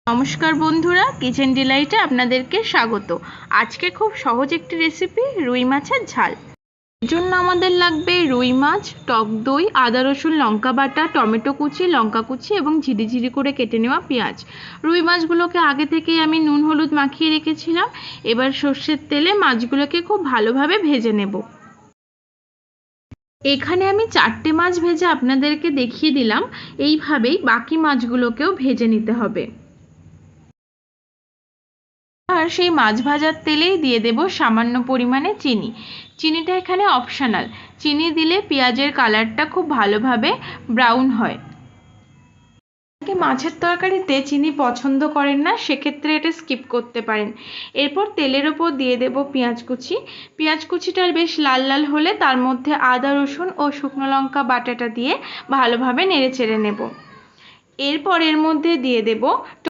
নমস্কার বন্ধুরা, কিচেন ডিলাইটে আপনাদেরকে স্বাগত। আজকে খুব সহজ একটি রেসিপি, রুই মাছের ঝাল। এর জন্য আমাদের লাগবে রুই মাছ, টক দই, আদা রসুন লঙ্কা বাটা, টমেটো কুচি, লঙ্কা কুচি এবং ঝিরিঝিরি করে কেটে নেওয়া পেঁয়াজ। রুই মাছগুলোকে আগে থেকেই আমি নুন হলুদ মাখিয়ে রেখেছিলাম। এবার সর্ষের তেলে মাছগুলোকে খুব ভালোভাবে ভেজে নেব। এখানে আমি 4টে মাছ ভেজে আপনাদেরকে দেখিয়ে দিলাম। এইভাবেই বাকি মাছগুলোকেও ভেজে নিতে হবে। আর সেই মাছ ভাজার তেলেই দিয়ে দেব সামান্য পরিমাণে চিনি। চিনিটা এখানে অপশনাল। চিনি দিলে পেঁয়াজের কালারটা খুব ভালোভাবে ব্রাউন হয়। মাছের তরকারিতে চিনি পছন্দ করেন না, সেক্ষেত্রে এটা স্কিপ করতে পারেন। এরপর তেলের ওপর দিয়ে দেব পেঁয়াজ কুচি। পেঁয়াজ কুচিটা বেশ লাল লাল হলে তার মধ্যে আদা রসুন ও শুকনো লঙ্কা বাটাটা দিয়ে ভালোভাবে নেড়ে চেড়ে নেব। এরপর এর মধ্যে দিয়ে দেব